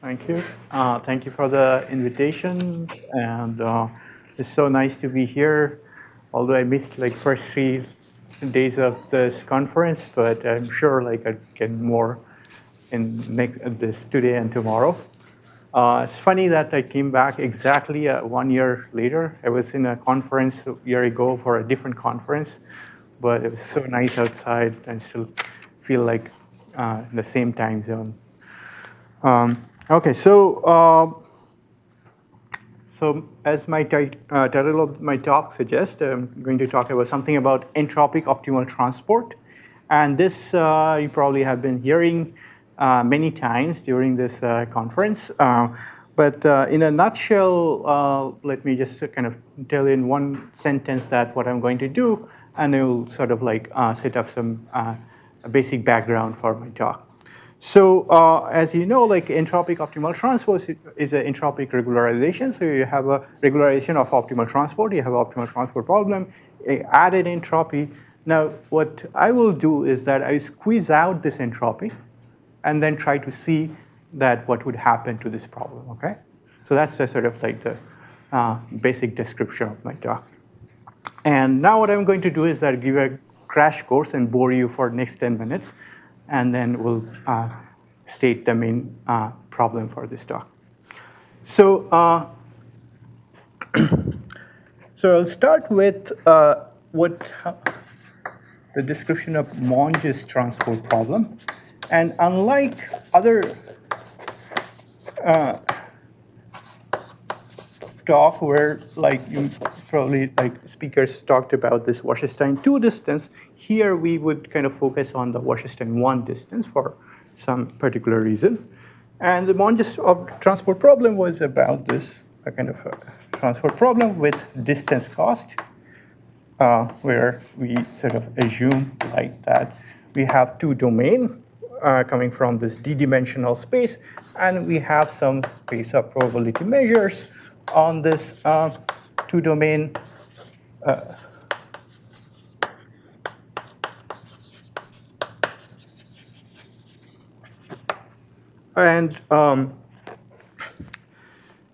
Thank you. Thank you for the invitation, and it's so nice to be here. Although I missed like first 3 days of this conference, but I'm sure like I get more in this today and tomorrow. It's funny that I came back exactly 1 year later. I was in a conference a year ago for a different conference, but it was so nice outside and still feel like in the same time zone. Okay, so as my title of my talk suggests, I'm going to talk about something about entropic optimal transport. And this you probably have been hearing many times during this conference. But in a nutshell, let me just kind of tell in one sentence that what I'm going to do, and it will sort of like set up some basic background for my talk. So as you know, like entropic optimal transport is an entropic regularization. So you have a regularization of optimal transport. You have an optimal transport problem, added entropy. Now, what I will do is that I squeeze out this entropy and then try to see that what would happen to this problem, okay? So that's the sort of like the basic description of my talk. And now what I'm going to do is that give a crash course and bore you for next 10 minutes, and then we'll state the main problem for this talk. So, so I'll start with the description of Monge's transport problem. And unlike other talk where like you probably like speakers talked about this Wasserstein 2 distance, here we would kind of focus on the Wasserstein 1 distance for some particular reason. And the Monge's transport problem was about this kind of a transport problem with distance cost, where we sort of assume like that we have two domains coming from this d-dimensional space, and we have some space of probability measures on this two-domain and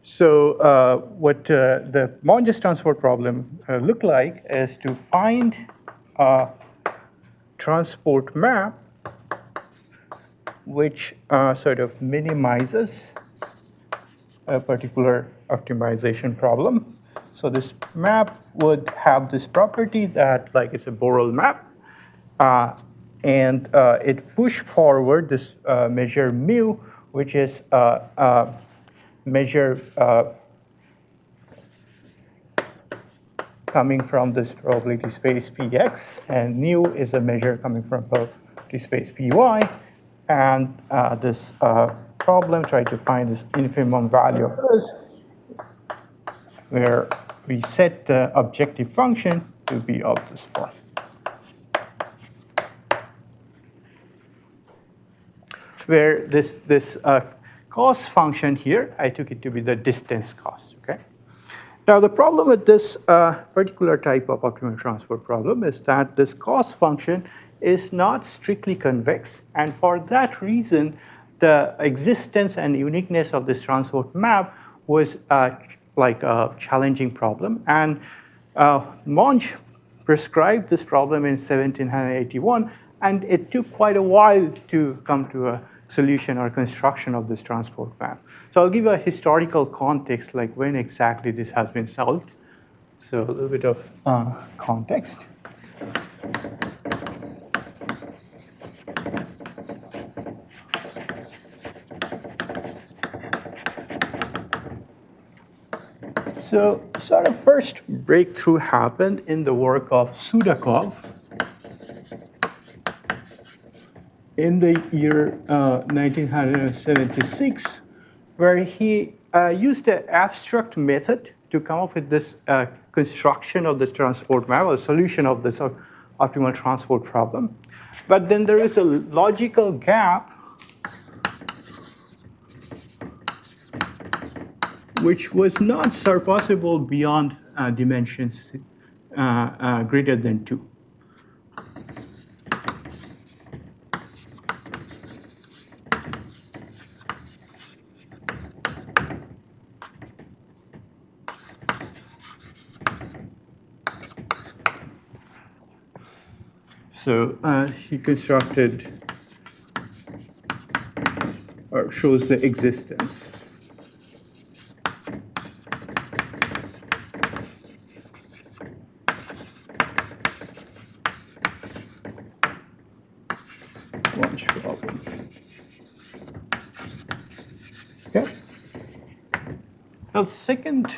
so what the Monge's transport problem look like is to find a transport map which sort of minimizes a particular optimization problem. So this map would have this property that like it's a Borel map, and it push forward this measure mu, which is measure coming from this probability space Px, and nu is a measure coming from probability space Py, and this problem try to find this infimum value of this, where we set the objective function to be of this form. Where this cost function here, I took it to be the distance cost, okay? Now the problem with this particular type of optimal transport problem is that this cost function is not strictly convex, and for that reason, the existence and uniqueness of this transport map was like a challenging problem. And Monge prescribed this problem in 1781, and it took quite a while to come to a solution or construction of this transport map. So I'll give a historical context, like when exactly this has been solved. So a little bit of context. So sort of first breakthrough happened in the work of Sudakov in the year 1976, where he used an abstract method to come up with this construction of this transport map, a solution of this optimal transport problem. But then there is a logical gap which was not surpassable beyond dimensions greater than 2. So he constructed or shows the existence Monge problem. Okay. Now, second,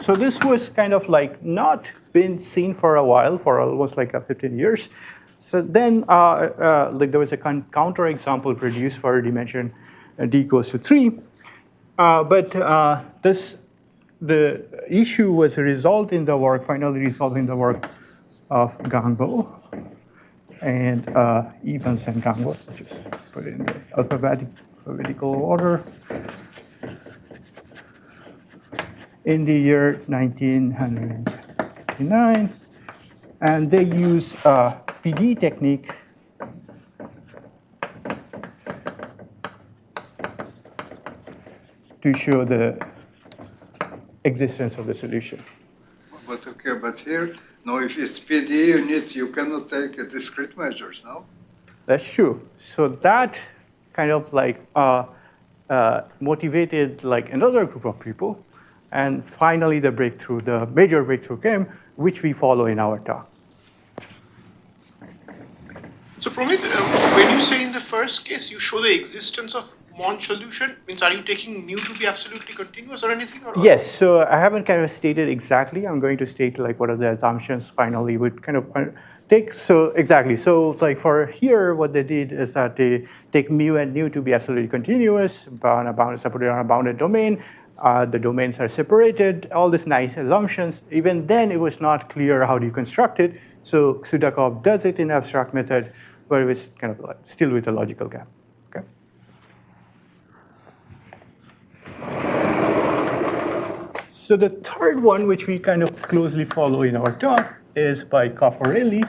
so this was kind of like not been seen for a while, for almost like 15 years. So then, like there was a counter example produced for a dimension d equals to 3. But the issue was resolved in the work, finally resolved in the work of Gangbo and Evans and Gangbo. Let's just put it in the alphabetical order. In the year 1999, and they use a PD technique to show the existence of the solution. But okay, but here, no, if it's PD, you cannot take discrete measures, no? That's true. So that kind of like motivated like another group of people. And finally, the major breakthrough came, which we follow in our talk. So, Promit, when you say in the first case you show the existence of Monge solution, means are you taking mu to be absolutely continuous or anything? Or yes. So I haven't kind of stated exactly. I'm going to state like what are the assumptions finally would kind of take. So exactly. So like for here, what they did is that they take mu and nu to be absolutely continuous, supported on a bounded domain. The domains are separated, all these nice assumptions. Even then, it was not clear how do you construct it. So Sudakov does it in abstract method, but it was kind of like still with a logical gap. Okay. So the third one, which we kind of closely follow in our talk, is by Caffarelli.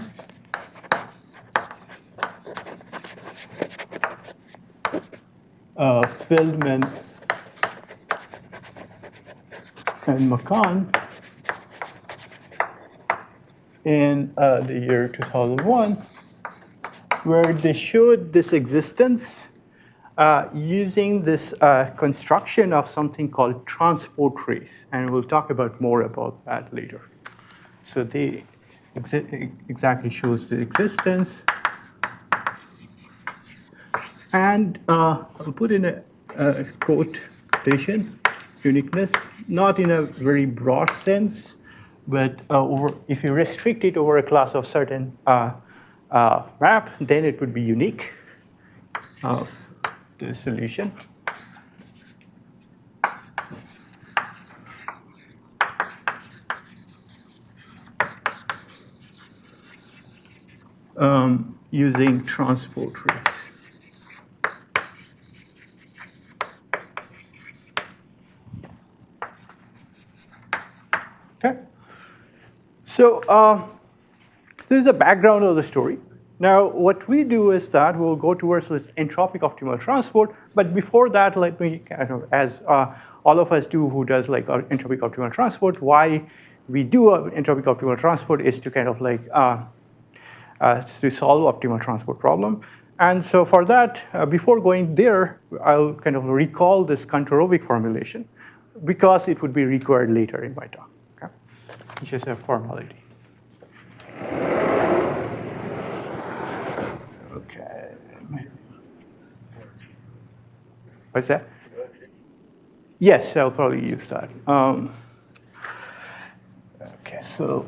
Feldman and Macan in the year 2001, where they showed this existence using this construction of something called transport trace. And we'll talk about more about that later. So they exactly shows the existence. And I'll put in a quotation, uniqueness, not in a very broad sense, but if you restrict it over a class of certain map, then it would be unique of the solution. Using transport trace. Okay. So this is the background of the story. Now, what we do is that we'll go towards this entropic optimal transport. But before that, let me, as all of us do who does like entropic optimal transport, why we do entropic optimal transport is to kind of like to solve optimal transport problem. And so for that, before going there, I'll kind of recall this Kantorovich formulation because it would be required later in my talk. Okay? It's just a formality. Okay. What's that? Yes, I'll probably use that. Okay, so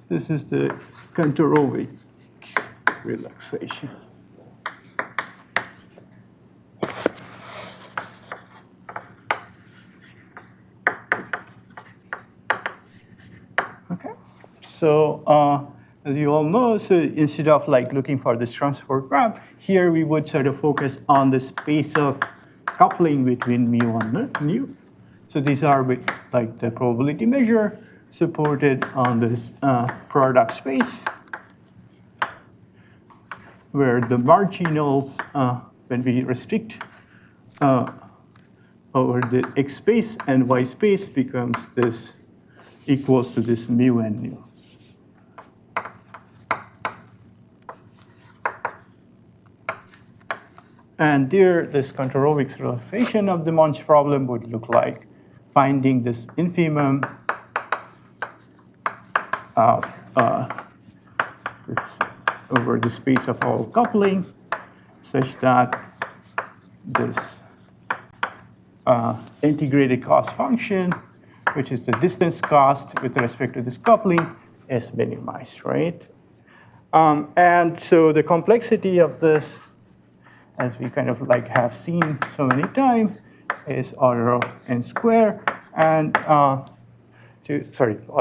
this is the Kantorovich relaxation. Okay, so as you all know, so instead of like looking for this transport graph, here we would sort of focus on the space of coupling between mu and nu. So these are like the probability measure supported on this product space, where the marginals, when we restrict over the x space and y space becomes this equals to this mu and nu. And there, this Kantorovich relaxation of the Monge problem would look like finding this infimum of this over the space of all coupling, such that this integrated cost function, which is the distance cost with respect to this coupling, is minimized, right? And so the complexity of this, as we kind of like have seen so many times, is order of n squared and order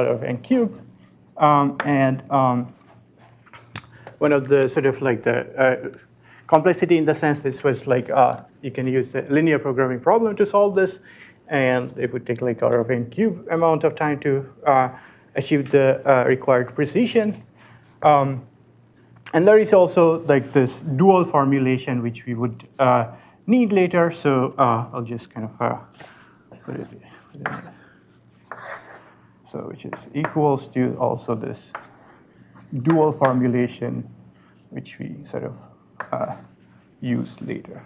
of n cubed. One of the sort of like the complexity in the sense this was like you can use the linear programming problem to solve this, and it would take like order of n cubed amount of time to achieve the required precision. And there is also like this dual formulation which we would need later. So I'll just kind of put it in. So which is equals to also this dual formulation, which we sort of use later.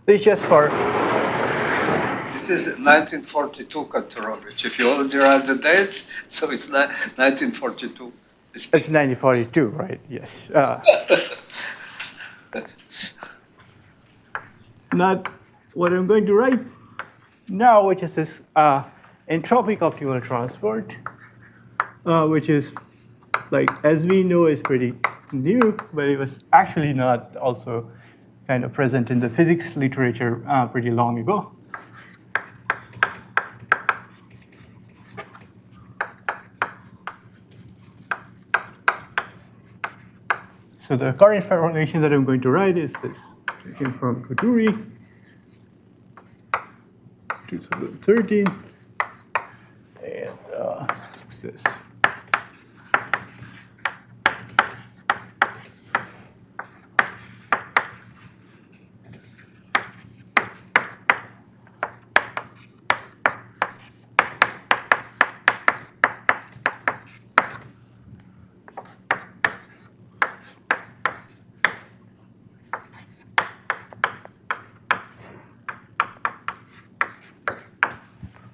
This is just for. This is 1942 Kantorovich. If you already write the dates, so it's 1942. It's 1942, right? Yes. Not what I'm going to write now, which is this entropic optimal transport, which is like, as we know, is pretty new, but it was actually not also kind of present in the physics literature pretty long ago. So the current formulation that I'm going to write is this, taken from Kuturi, 2013, and it's this.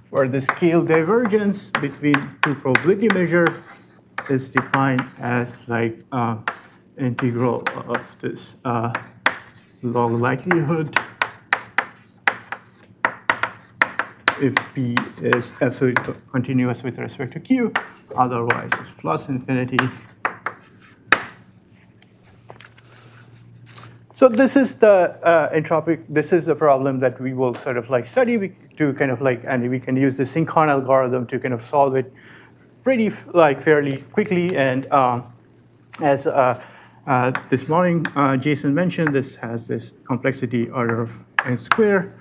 Where the scale divergence between two probability measures is defined as like integral of this log likelihood if P is absolutely continuous with respect to Q, otherwise it's plus infinity. So this is the entropic, this is the problem that we will sort of like study to kind of like, and we can use the synchron algorithm to kind of solve it pretty like fairly quickly. And as this morning Jason mentioned, this has this complexity order of n squared.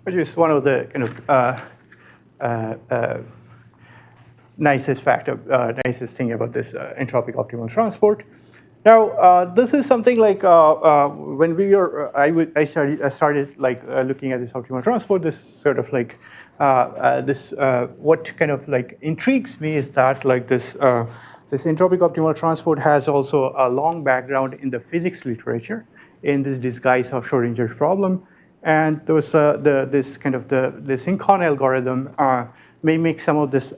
Which is one of the kind of nicest thing about this entropic optimal transport. Now, this is something like when we were, I started like looking at this optimal transport. This sort of like what kind of like intrigues me is that like this entropic optimal transport has also a long background in the physics literature in this disguise of Schrodinger's problem. And there was this kind of the synchron algorithm may make some of this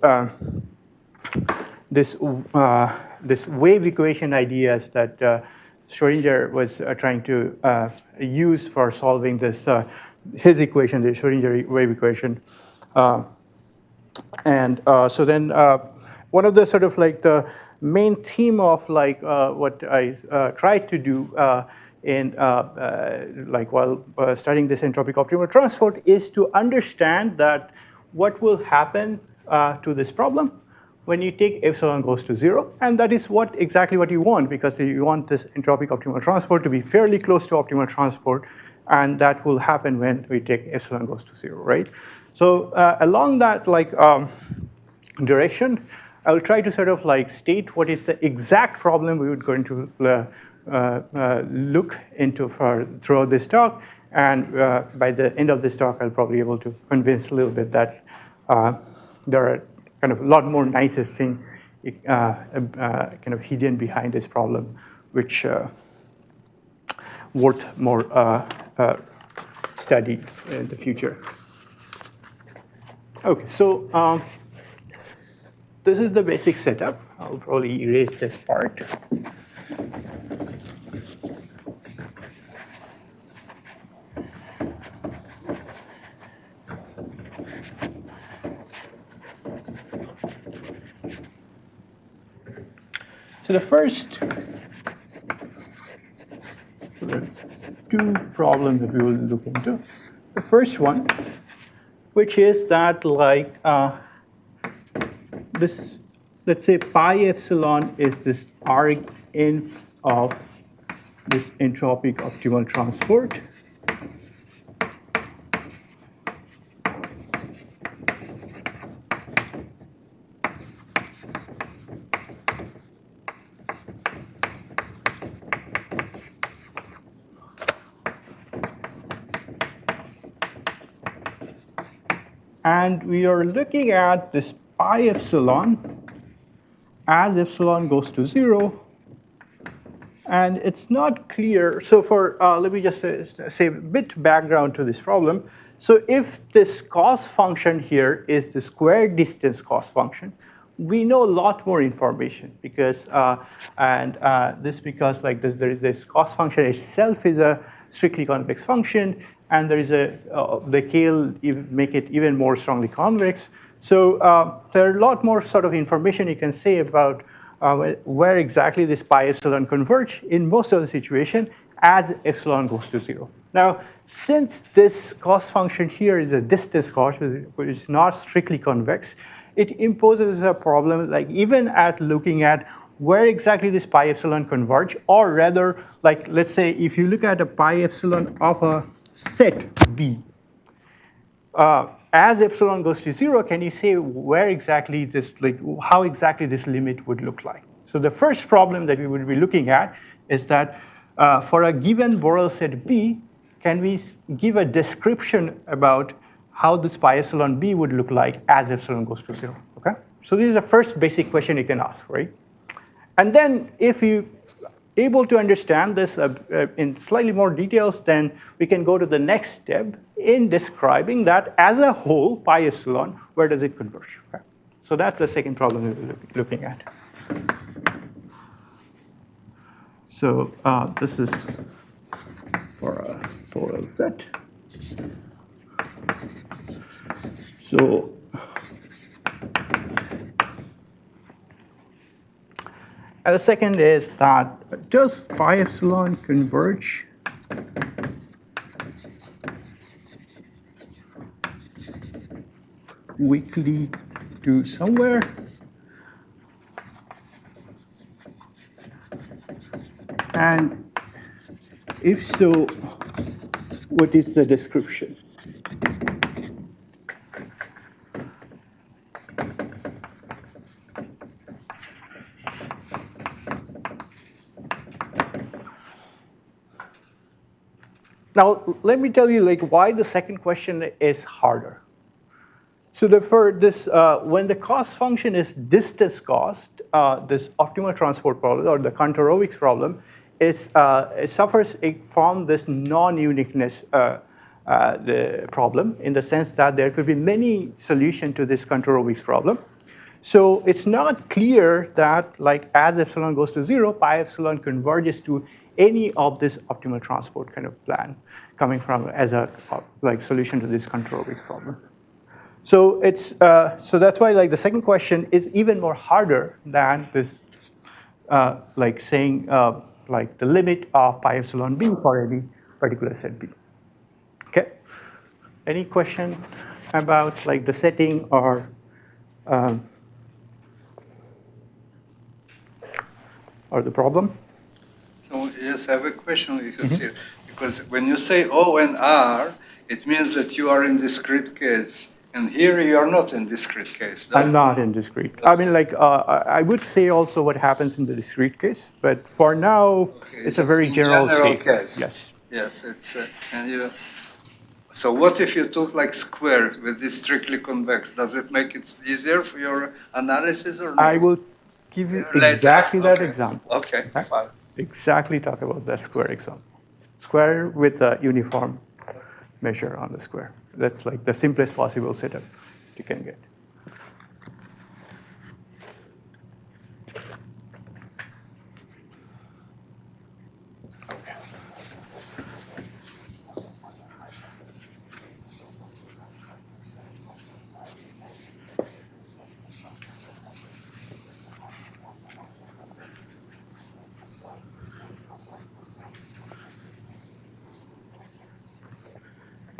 this wave equation ideas that Schrodinger was trying to use for solving this his equation, the Schrodinger wave equation. So then one of the sort of like the main theme of like what I tried to do in like while studying this entropic optimal transport is to understand that what will happen to this problem when you take epsilon goes to 0, and that is exactly what you want, because you want this entropic optimal transport to be fairly close to optimal transport, and that will happen when we take epsilon goes to 0, right? So along that direction, I will try to sort of state what is the exact problem we would going to look into throughout this talk, and by the end of this talk, I'll probably be able to convince a little bit that there are kind of a lot more nicest thing kind of hidden behind this problem, which worth more study in the future. Okay, so this is the basic setup. I'll probably erase this part. So the first two problems that we will look into. The first one, which is that this, let's say pi epsilon is this argin of this entropic optimal transport. And we are looking at this pi epsilon as epsilon goes to 0. And it's not clear. So let me just say a bit background to this problem. So if this cost function here is the square distance cost function, we know a lot more information because, because there is this cost function itself is a strictly convex function, and there is the KL make it even more strongly convex. So there are a lot more sort of information you can say about where exactly this pi epsilon converge in most of the situation as epsilon goes to 0. Now, since this cost function here is a distance cost, which is not strictly convex, it imposes a problem, like even at looking at where exactly this pi epsilon converge, or rather, like let's say if you look at a pi epsilon of a set B, as epsilon goes to 0, can you say where exactly this, how exactly this limit would look like? So the first problem that we would be looking at is that for a given Borel set B, can we give a description about how this pi epsilon B would look like as epsilon goes to 0, okay? So this is the first basic question you can ask, right? And then if you able to understand this in slightly more details, then we can go to the next step in describing that as a whole, pi epsilon, where does it converge? Okay? So that's the second problem we're looking at. So this is for a Borel set. So and the second is that does pi epsilon converge weakly to somewhere? And if so, what is the description? Now, let me tell you why the second question is harder. So for this, when the cost function is distance cost, this optimal transport problem, or the Kantorovich problem, it suffers from this non-uniqueness the problem, in the sense that there could be many solutions to this Kantorovich problem. So it's not clear that as epsilon goes to 0, pi epsilon converges to any of this optimal transport kind of plan coming from as a solution to this Kantorovich problem. So it's so that's why the second question is even more harder than this saying the limit of pi epsilon B for any particular set B. Okay. Any question about the setting or or the problem. So, yes, I have a question because here, because when you say O and R, it means that you are in discrete case. And here you are not in discrete case. I'm not in discrete. I mean, like, I would say also what happens in the discrete case, but for now, it's a very general statement. Case. Yes. Yes, it's, and you, so what if you took like square with this strictly convex? Does it make it easier for your analysis or not? I will give you exactly that example. Okay, fine. Exactly talk about that square example. Square with a uniform measure on the square. That's like the simplest possible setup you can get.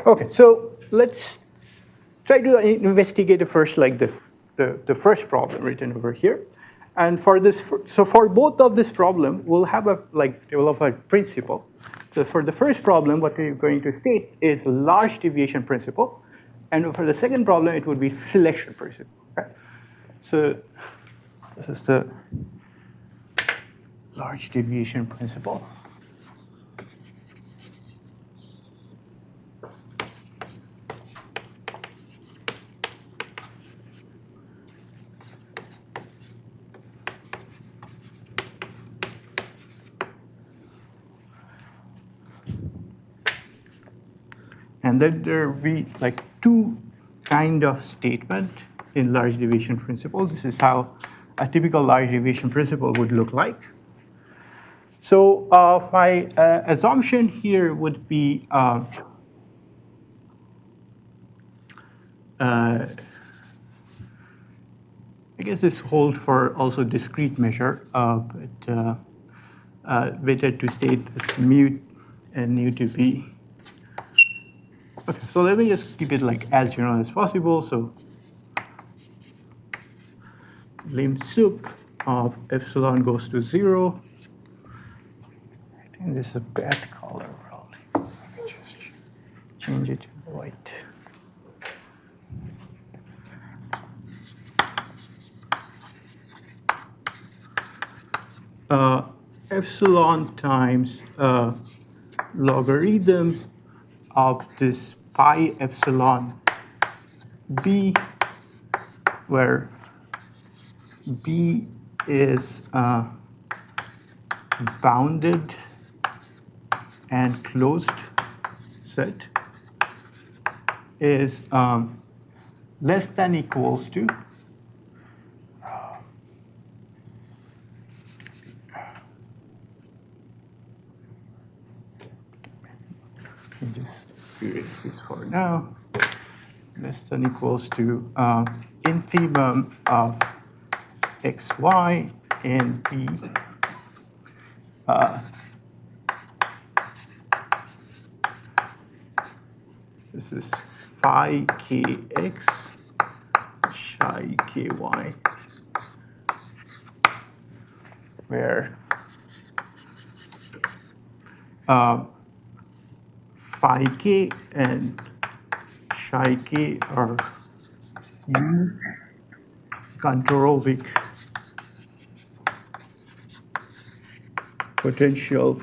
Okay, so let's try to investigate first like the first problem written over here. And for this, so for both of this problem, we'll have a develop a principle. So for the first problem, what we're going to state is large deviation principle. And for the second problem, it would be selection principle. Okay? So this is the large deviation principle. And then there will be like two kind of statement in large deviation principle. This is how a typical large deviation principle would look like. So my assumption here would be I guess this holds for also discrete measure, but better to state this mu and nu to be. Okay, so let me just keep it like as general as possible. So lim sup of epsilon goes to 0. I think this is a bad color, probably. Let me just change it to white. Epsilon times logarithm of this pi epsilon b, where b is bounded and closed set, is less than equals to just erase this for now, less than equals to infimum of xy and b this is phi kx psi ky, where phi k and psi k are Kantorovich potential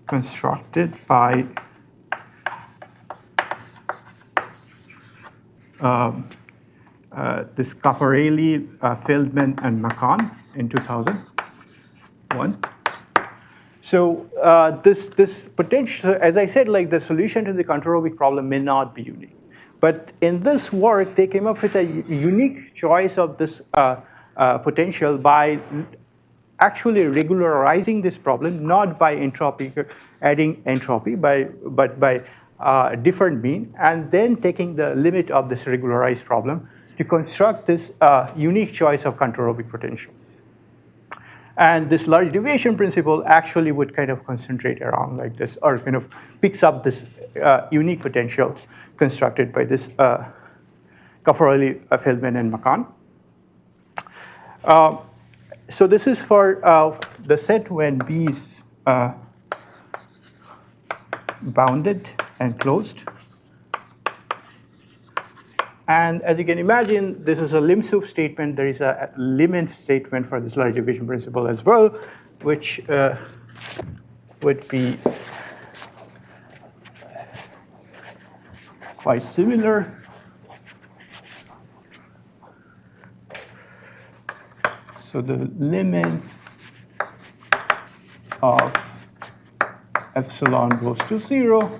constructed by this Caffarelli, Feldman, and Macan in 2001. So this potential, as I said, like the solution to the Kantorovich problem may not be unique. But in this work, they came up with a unique choice of this potential by actually regularizing this problem, not by entropy, adding entropy, but by different mean, and then taking the limit of this regularized problem to construct this unique choice of Kantorovich potential. And this large deviation principle actually would kind of concentrate around like this, or kind of picks up this unique potential constructed by this Caffarelli, Feldman, and Macan. So this is for the set when B is bounded and closed. And as you can imagine, this is a lim sup statement. There is a limit statement for this large deviation principle as well, which would be quite similar. So the limit of epsilon goes to 0,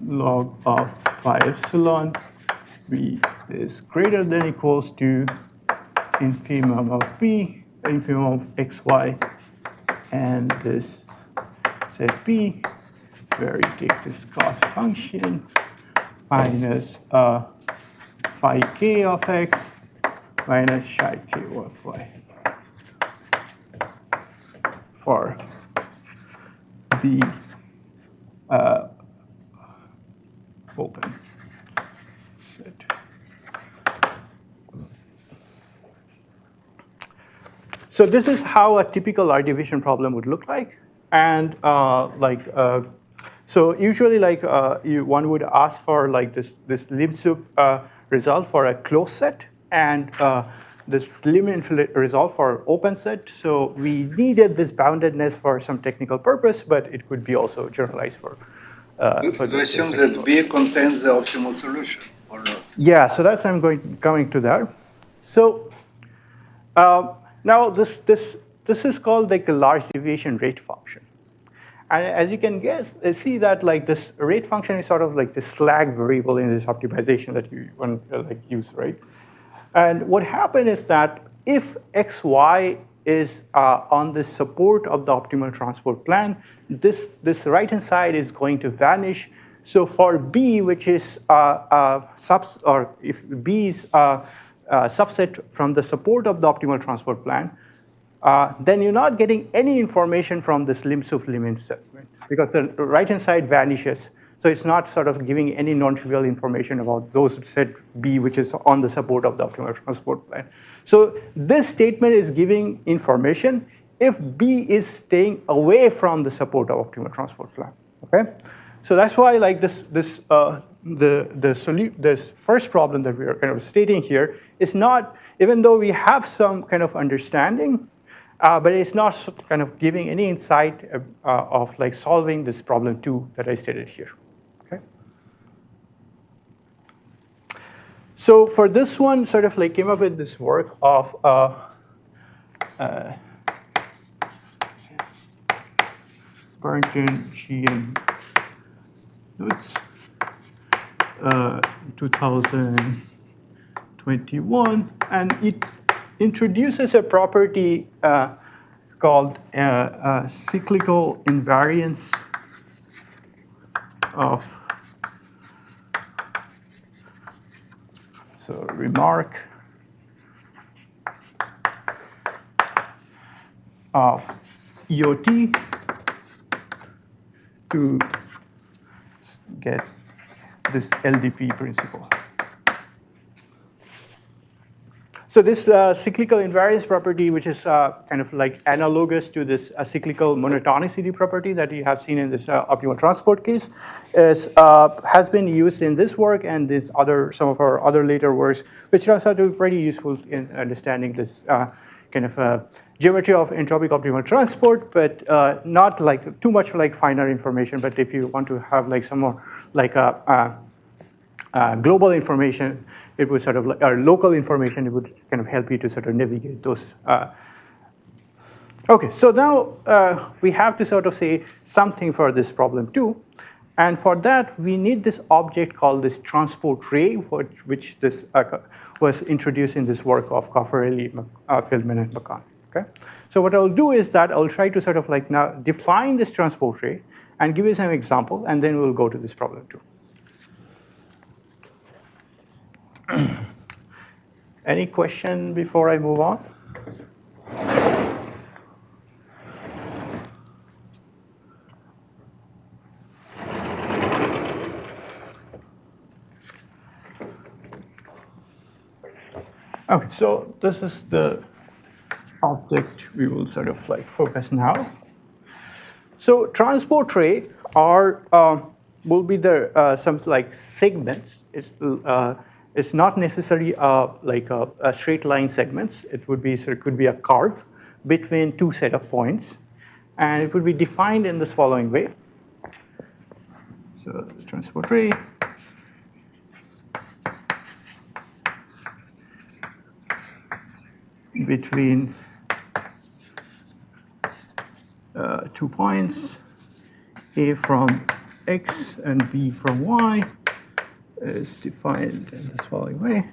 log of pi epsilon b is greater than equals to infimum of b, infimum of xy, and this set b, where you take this cost function minus phi k of x minus psi k of y for the open set. So this is how a typical large deviation problem would look like. And so usually one would ask for like this lim sup result for a closed set and this limit result for open set. So we needed this boundedness for some technical purpose, but it could be also generalized for Do you assume that B contains the optimal solution or not? Yeah, so that's I'm coming to that. So now this is called like a large deviation rate function. And as you can guess, see that like this rate function is sort of like the slag variable in this optimization that you want to like use, right? And what happened is that if xy is on the support of the optimal transport plan, this right-hand side is going to vanish. So for B, which is if B is subset from the support of the optimal transport plan, then you're not getting any information from this lim sup limit segment because the right-hand side vanishes. So it's not sort of giving any non-trivial information about those set B, which is on the support of the optimal transport plan. So this statement is giving information if B is staying away from the support of optimal transport plan. Okay, so that's why like this first problem that we are kind of stating here is not, even though we have some kind of understanding, but it's not kind of giving any insight of like solving this problem 2 that I stated here. Okay. So for this one, sort of like came up with this work of Barrington, G, and Lutz, 2021, and it introduces a property called cyclical invariance of, so remark of EOT to get this LDP principle. So this cyclical invariance property, which is kind of like analogous to this cyclical monotonicity property that you have seen in this optimal transport case, has been used in this work and some of our other later works, which turns out to be pretty useful in understanding this kind of geometry of entropic optimal transport, but not like too much like finer information. But if you want to have like some more like global information, it would sort of like, or local information, it would kind of help you to sort of navigate those. Okay, so now we have to sort of say something for this problem 2. And for that, we need this object called this transport ray, which this was introduced in this work of Caffarelli, Feldman, and Macan. Okay? So what I'll do is that I'll try to sort of like now define this transport ray and give you some example, and then we'll go to this problem 2. Any question before I move on? Okay, so this is the object we will sort of like focus now. So transport ray are will be the some like segments. It's not necessarily like a straight line segments. It would be so it could be a curve between two set of points, and it would be defined in this following way. So the transport ray between 2 points, A from X and B from Y, is defined in this following way,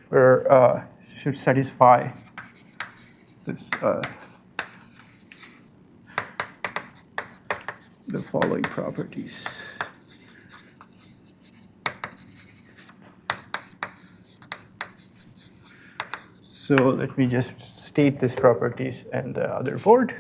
where should satisfy this the following properties. So let me just state these properties in the other board.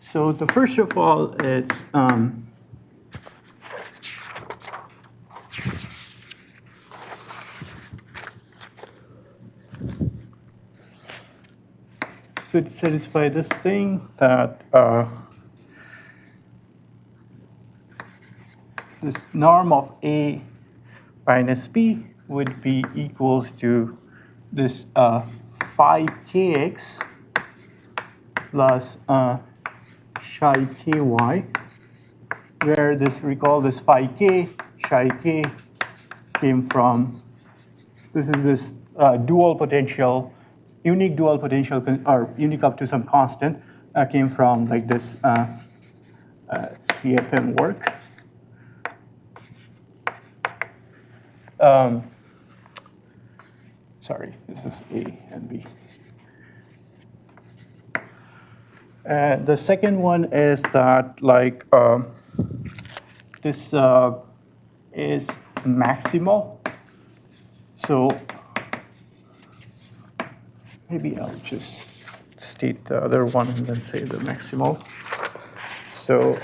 So the first of all, it's so to satisfy this thing that this norm of A minus B would be equals to this phi kx plus psi ky, where this, recall this phi k, psi k came from, this is this dual potential, unique dual potential, or unique up to some constant, came from like this CFM work. Sorry, this is A and B. And the second one is that like this is maximal. So maybe I'll just state the other one and then say the maximal. So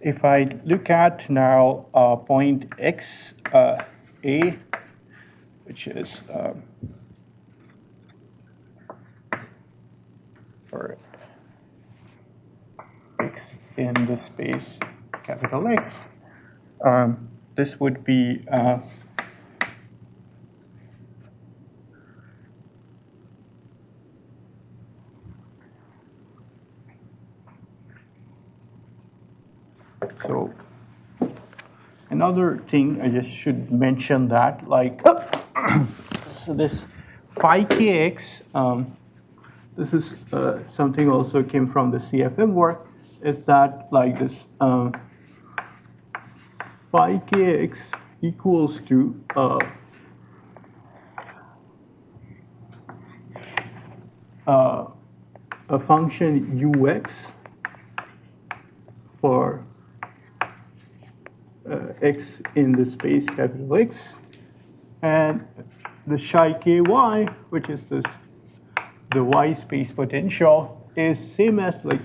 if I look at now point X, A, which is for X in the space capital X, this would be so another thing I just should mention that like so this phi kx, this is something also came from the CFM work, is that like this phi kx equals to a function ux for x in the space capital X, and the psi ky, which is this the y space potential, is same as like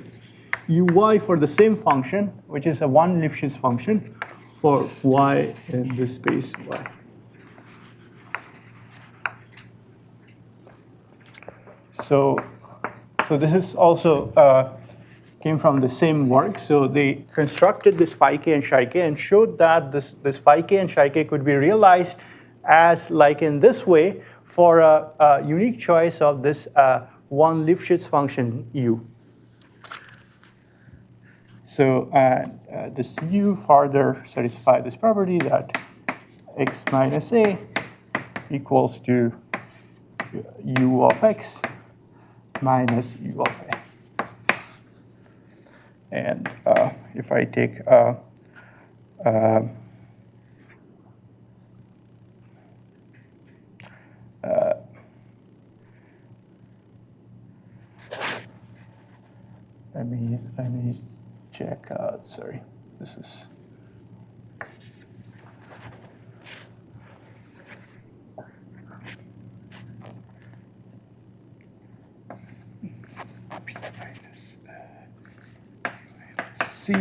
uy for the same function, which is a one Lifshitz function for y in the space y. So this is also came from the same work. So they constructed this phi k and psi k and showed that this phi k and psi k could be realized as like in this way for a unique choice of this one Lifshitz function u. So this u further satisfy this property that x minus a equals to u of x minus u of a. And if I take let me check out, sorry. this is. P minus C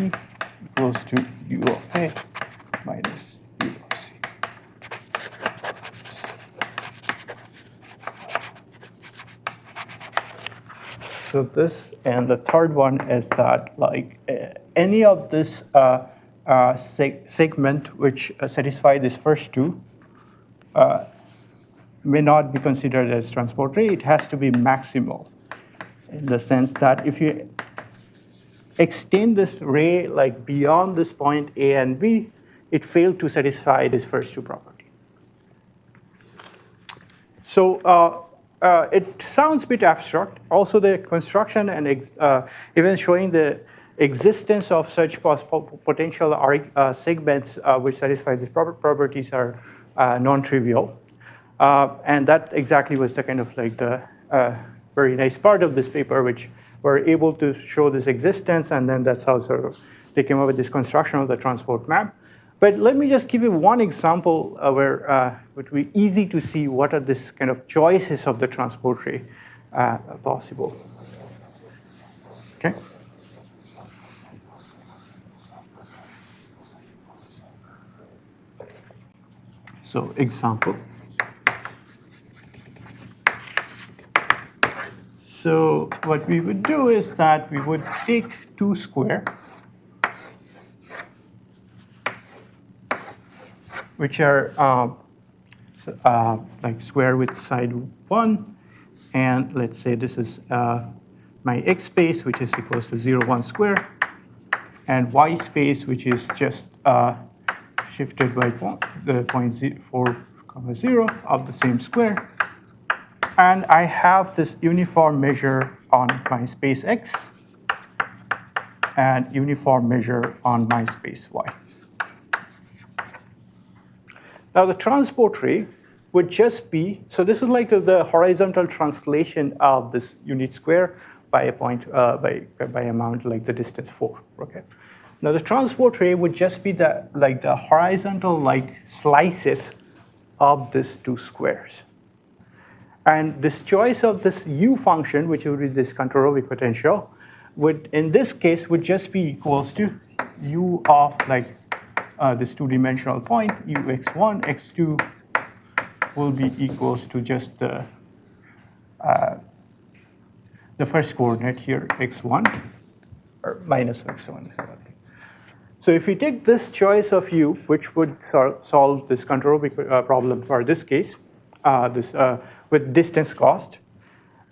equals to U of A minus U of C. So this, and the third one is that like any of this segment which satisfy these first two may not be considered as transport ray. It has to be maximal in the sense that if you extend this ray like beyond this point A and B, it failed to satisfy this first two property. So it sounds a bit abstract. Also, the construction and even showing the existence of such potential segments which satisfy these properties are non-trivial. And that exactly was the kind of like the very nice part of this paper, which were able to show this existence, and then that's how sort of they came up with this construction of the transport map. But let me just give you one example where it would be easy to see what are this kind of choices of the transport ray possible. Okay. So example. So what we would do is that we would take 2 square, which are like square with side 1, and let's say this is my x space, which is equals to 0, 1 square, and y space, which is just shifted by the point 4, 0 of the same square. And I have this uniform measure on my space x and uniform measure on my space y. Now the transport ray would just be, so this is like the horizontal translation of this unit square by a point, by amount like the distance 4, okay? Now the transport ray would just be the horizontal like slices of these 2 squares. And this choice of this u function, which would be this Kantorovich potential, would in this case would just be equals to u of like this 2-dimensional point, ux1, x2 will be equals to just the first coordinate here, x1, or minus x1. So if we take this choice of u, which would solve this Kantorovich problem for this case, with distance cost,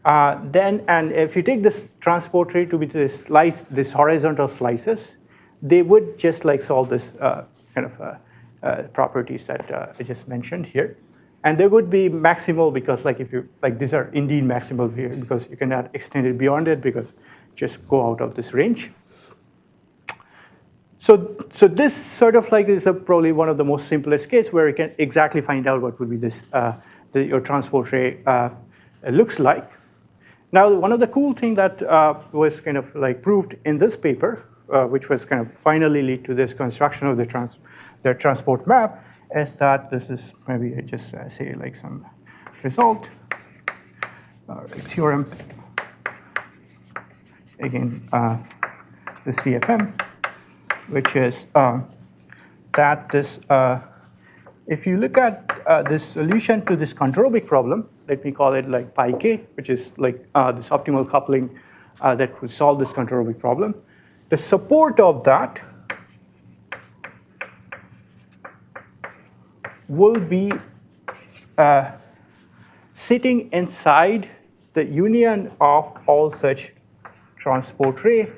then, and if you take this transport ray to be this horizontal slices, they would just like solve this kind of properties that I just mentioned here. And they would be maximal because like if you, like these are indeed maximal here because you cannot extend it beyond it because just go out of this range. So this sort of like is probably one of the most simplest case where you can exactly find out what would be this, your transport ray looks like. Now, one of the cool thing that was kind of like proved in this paper, which was kind of finally lead to this construction of the transport map, is that this is maybe I just say like some result, theorem, again, the CFM, which is that this, if you look at this solution to this Kantorovich problem, let me call it like pi k, which is like this optimal coupling that would solve this Kantorovich problem. The support of that will be sitting inside the union of all such transport ray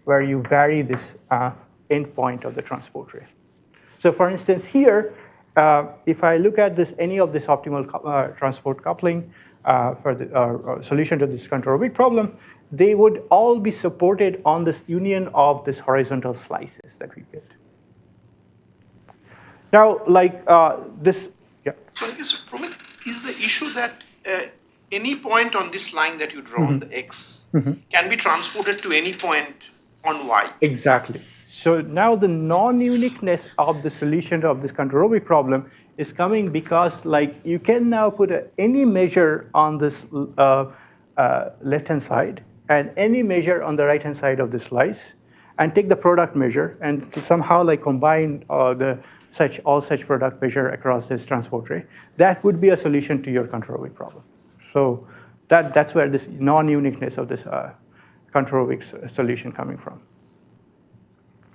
where you vary this endpoint of the transport ray. So for instance here, if I look at this, any of this optimal transport coupling for the solution to this Kantorovich problem, they would all be supported on this union of this horizontal slices that we get. Now, like this, yeah. So I guess, Promit, is the issue that any point on this line that you draw on the x can be transported to any point on y? Exactly. So now the non-uniqueness of the solution of this Kantorovich problem is coming because like you can now put any measure on this left-hand side and any measure on the right-hand side of the slice and take the product measure and somehow like combine all such product measure across this transport ray. That would be a solution to your Kantorovich problem. So that's where this non-uniqueness of this Kantorovich solution coming from.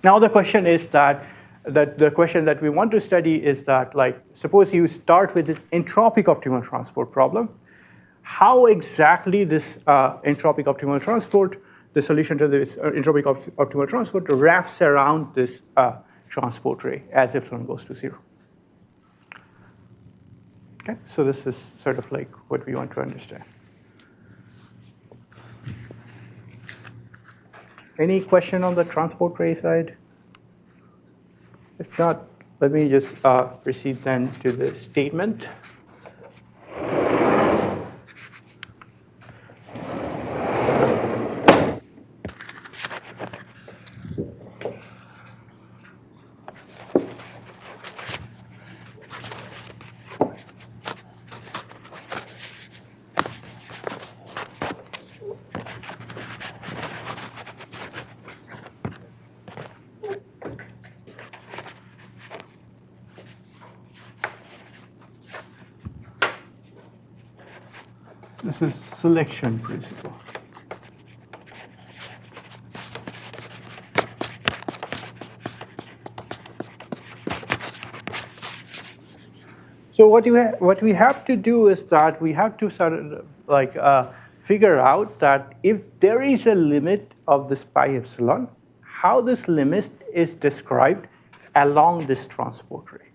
Now the question is that the question that we want to study is that, like, suppose you start with this entropic optimal transport problem. How exactly this entropic optimal transport, the solution to this entropic optimal transport wraps around this transport ray as epsilon goes to 0. Okay, so this is sort of like what we want to understand. Any question on the transport ray side? If not, let me just proceed then to the statement. This is selection principle. So what we have to do is that we have to sort of like figure out that if there is a limit of this pi epsilon, how this limit is described along this transport ray.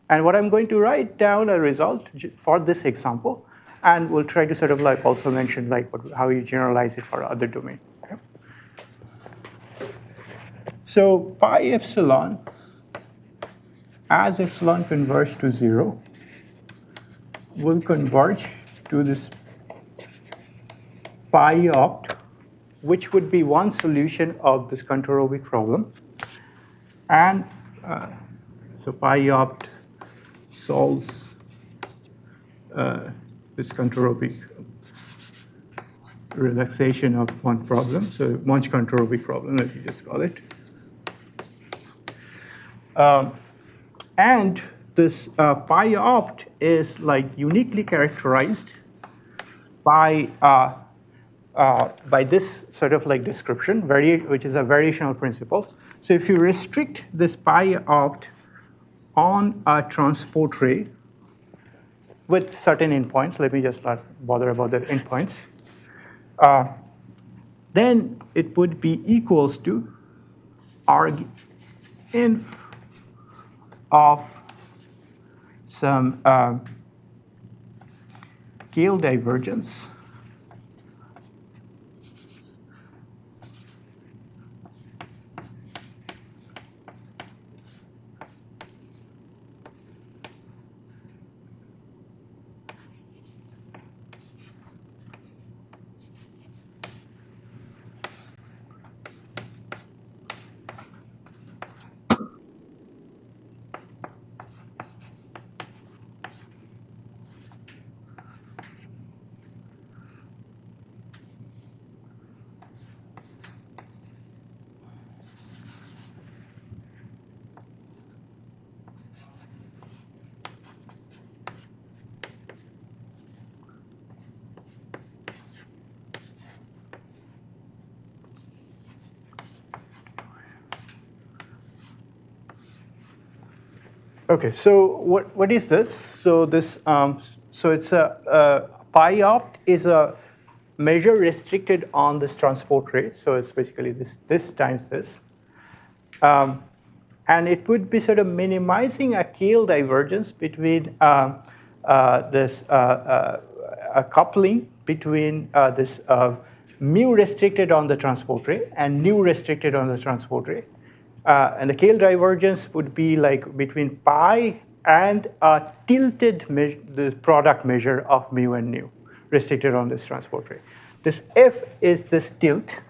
And what I'm going to write down a result for this example, and we'll try to sort of like also mention like how you generalize it for other domain. Okay? So pi epsilon, as epsilon converges to 0, will converge to this pi opt, which would be one solution of this Kantorovich problem. And so pi opt solves this Kantorovich relaxation of one problem, so Monge Kantorovich problem, let me just call it. And this pi opt is like uniquely characterized by this sort of like description, which is a variational principle. So if you restrict this pi opt on a transport ray with certain endpoints, let me just not bother about the endpoints, then it would be equals to arg_inf of some scale divergence Okay, so what is this? So this so it's a pi opt is a measure restricted on this transport ray. So it's basically this times this, and it would be sort of minimizing a scale divergence between this a coupling between this mu restricted on the transport ray and nu restricted on the transport ray. And the scale divergence would be like between pi and a tilted the product measure of mu and nu restricted on this transport ray. This f is this tilt,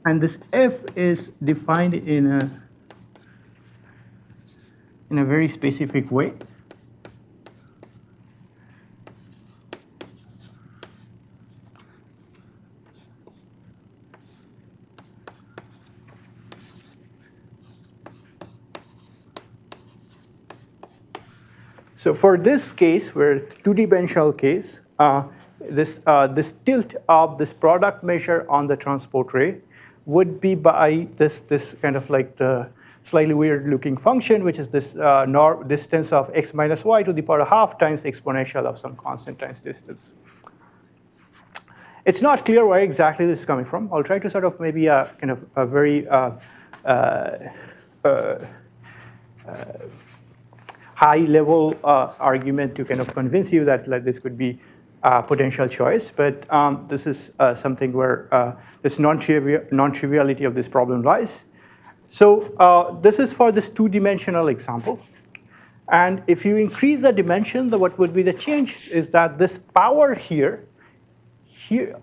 And this f is defined in a very specific way. So for this case, where it's two-dimensional case, this tilt of this product measure on the transport ray would be by this kind of like the slightly weird-looking function, which is this distance of x minus y to the power half times the exponential of some constant times distance. It's not clear where exactly this is coming from. I'll try to sort of maybe kind of a very high-level argument to kind of convince you that like, this could be a potential choice. But this is something where this non-triviality of this problem lies. So this is for this two-dimensional example. And if you increase the dimension, what would be the change is that this power here,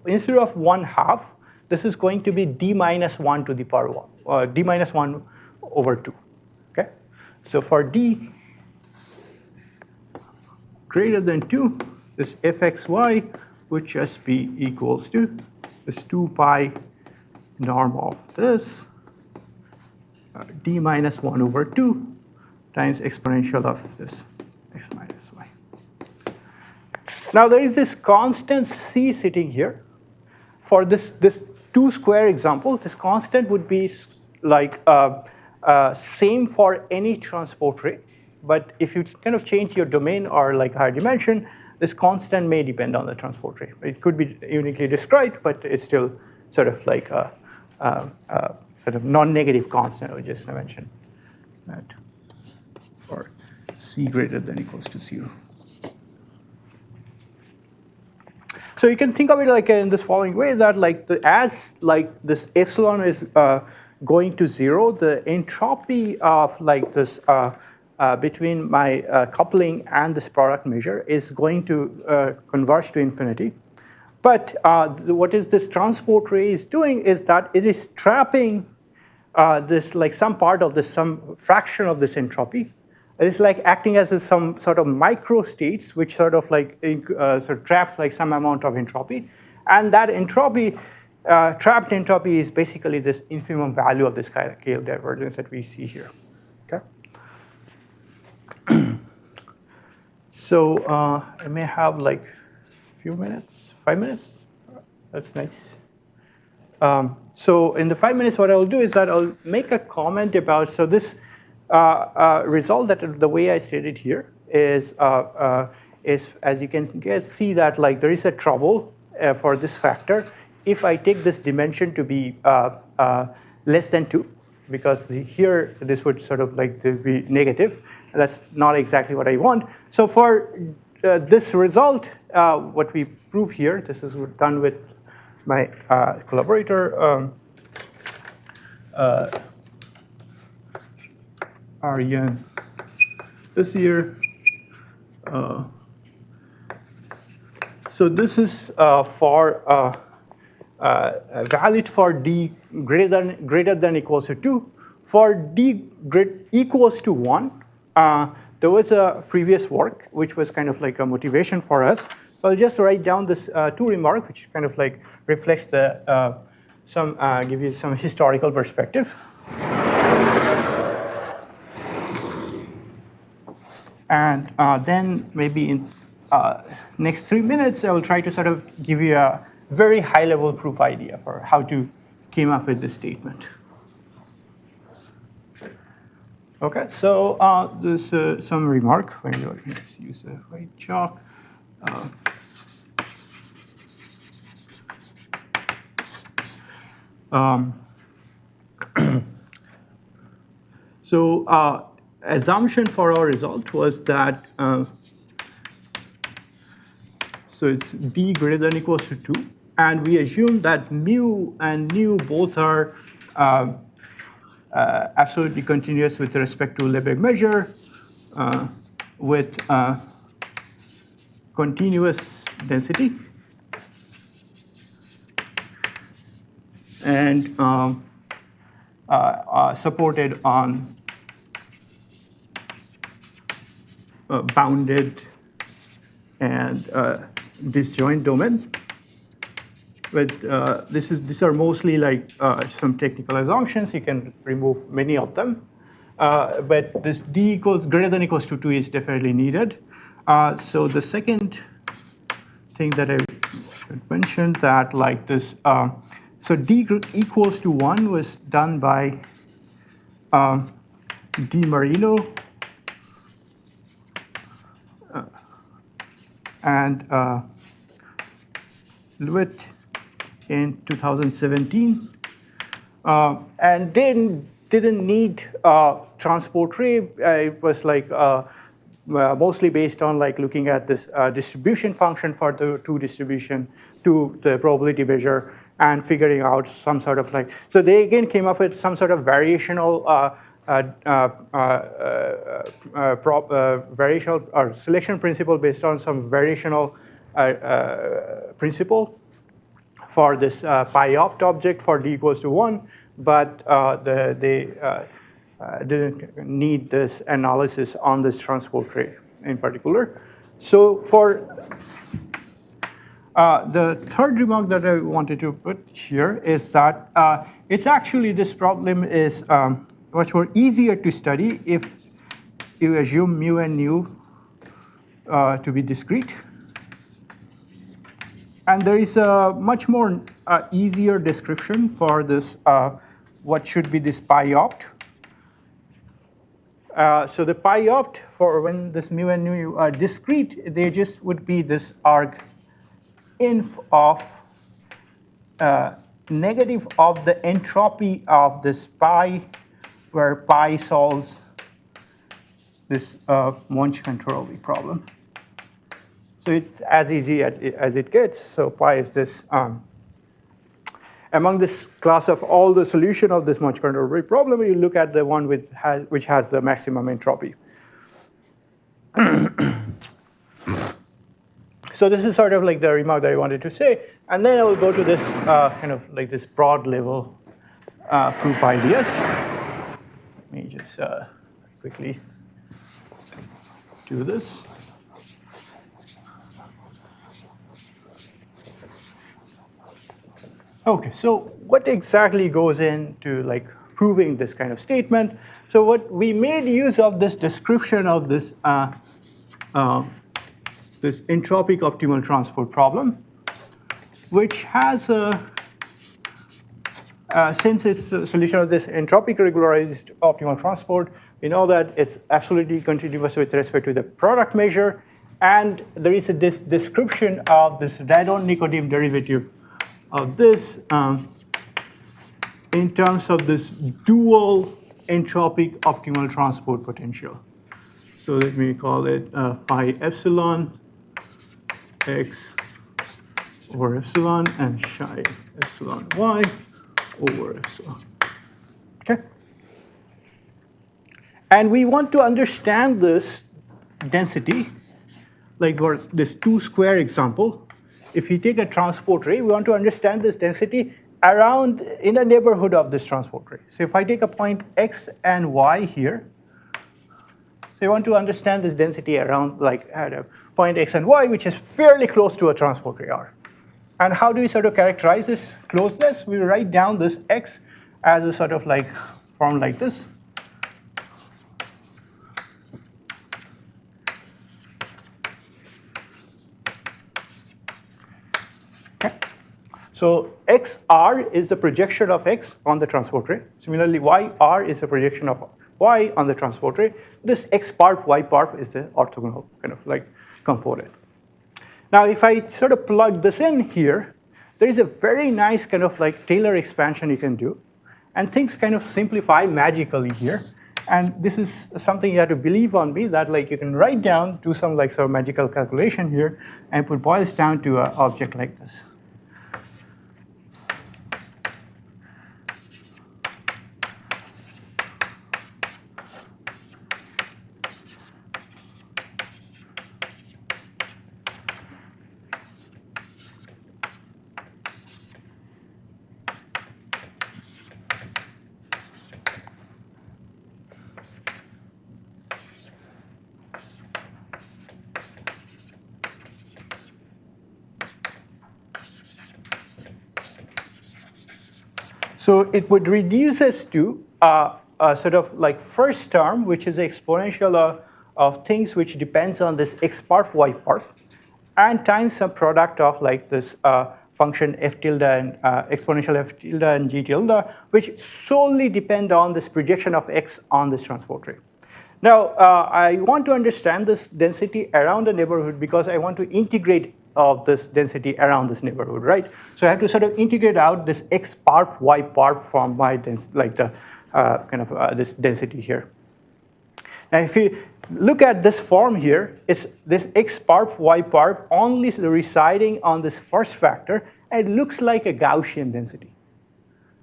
instead of 1/2, this is going to be d minus 1 to the power 1, or d minus 1 over 2. Okay? So for d greater than 2, this fxy would just be equals to this 2 pi norm of this d minus 1 over 2 times exponential of this x minus y. Now there is this constant c sitting here. For this 2 square example, this constant would be like same for any transport ray. But if you kind of change your domain or like higher dimension, this constant may depend on the transport ray. It could be uniquely described, but it's still sort of like a sort of non-negative constant. I would just mention that for c greater than equals to 0. So you can think of it like in this following way, that like as like this epsilon is going to 0, the entropy of like this between my coupling and this product measure is going to converge to infinity. But what is this transport ray is doing is that it is trapping this like some part of this, some fraction of this entropy. It's like acting as some sort of micro states, which sort of like sort of traps like some amount of entropy, and that entropy, trapped entropy, is basically this infimum value of this scale divergence that we see here. Okay. So I may have like few minutes, 5 minutes. That's nice. So in the 5 minutes, what I'll do is that I'll make a comment about this. Result that the way I stated here is as you can see that like there is a trouble for this factor if I take this dimension to be less than 2, because here this would sort of like be negative. That's not exactly what I want. So for this result, what we prove here, this is done with my collaborator. Aryan this year. So this is for valid for d greater than equals to 2. For d equals to 1, there was a previous work which was kind of like a motivation for us. So I'll just write down this 2 remark, which kind of like reflects the give you some historical perspective. And then maybe in next 3 minutes, I will try to sort of give you a very high-level proof idea for how to came up with this statement. Okay, so there's some remark. Let's use the white chalk. So assumption for our result was that so it's d greater than equals to 2, and we assume that mu and nu both are absolutely continuous with respect to Lebesgue measure with continuous density. and supported on bounded and disjoint domain. With these are mostly like some technical assumptions. You can remove many of them, but this d equals greater than equals to 2 is definitely needed. So the second thing that I should mention that like this, so d equals to 1 was done by Di Marino and Lewitt in 2017. And then didn't need transport ray. It was like mostly based on like looking at this distribution function for the distribution to the probability measure and figuring out some sort of like, so they again came up with some sort of variational variational or selection principle based on some variational principle for this pi opt object for d equals to 1, but they didn't need this analysis on this transport ray in particular. So for the third remark that I wanted to put here is that it's actually this problem is much more easier to study if you assume mu and nu to be discrete. And there is a much more easier description for this, what should be this pi opt. So the pi opt for when this mu and nu are discrete, they just would be this arg inf of negative of the entropy of this pi, where pi solves this Monge Kantorovich problem. So it's as easy as it gets. So pi is this, among this class of all the solution of this Monge Kantorovich problem, you look at the one which has the maximum entropy. So this is sort of like the remark that I wanted to say. And then I will go to this kind of like this broad level proof ideas. Let me just quickly do this. Okay, so what exactly goes into like proving this kind of statement? So what we made use of this description of this this entropic optimal transport problem, which has since it's a solution of this entropic regularized optimal transport, we know that it's absolutely continuous with respect to the product measure, and there is this description of this Radon-Nikodym derivative of this in terms of this dual entropic optimal transport potential. So let me call it phi epsilon x over epsilon and psi epsilon y over epsilon. Okay? And we want to understand this density, like for this 2 square example. If you take a transport ray, we want to understand this density around in the neighborhood of this transport ray. So if I take a point x and y here, so you want to understand this density around like at a point x and y, which is fairly close to a transport ray R. And how do we sort of characterize this closeness? We write down this x as a sort of like form like this. Okay. So xr is the projection of x on the transport ray. Similarly, yr is the projection of y on the transport ray. This x part, y part is the orthogonal kind of like component. Now, if I sort of plug this in here, there is a very nice kind of like Taylor expansion you can do, and things kind of simplify magically here. And this is something you have to believe on me that like you can write down, do some like sort of magical calculation here, and it boils down to an object like this. So it would reduce us to a sort of like first term, which is the exponential of things which depends on this x part, y part, and times some product of like this function f tilde and exponential f tilde and g tilde, which solely depend on this projection of x on this transport ray. Now, I want to understand this density around the neighborhood because I want to integrate this density around this neighborhood, right? So I have to sort of integrate out this x part, y part from my like the this density here. Now, if you look at this form here, it's this x part, y part only residing on this first factor, and it looks like a Gaussian density.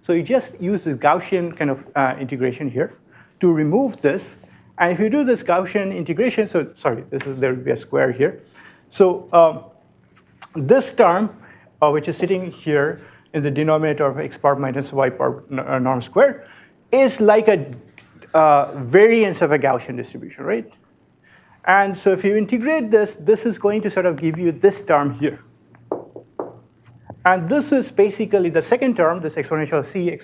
So you just use this Gaussian kind of integration here to remove this. And if you do this Gaussian integration, so sorry, there will be a square here. So this term, which is sitting here in the denominator of x part minus y part norm square, is like a variance of a Gaussian distribution, right? And so if you integrate this, this is going to sort of give you this term here. And this is basically the second term, this exponential c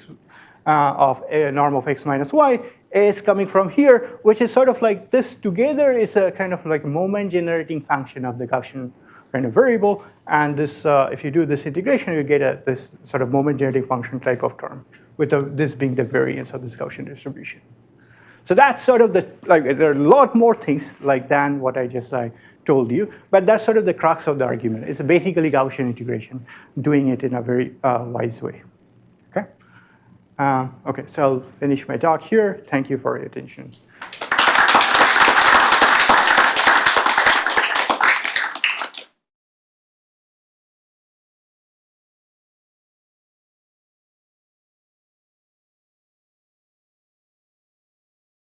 of a norm of x minus y is coming from here, which is sort of like this together is a kind of like moment generating function of the Gaussian kind of variable. And this, if you do this integration, you get this sort of moment generating function type of term, with this being the variance of this Gaussian distribution. So that's sort of the, like, there are a lot more things like than what I just told you, but that's sort of the crux of the argument. It's basically Gaussian integration, doing it in a very wise way. Okay? Okay, so I'll finish my talk here. Thank you for your attention.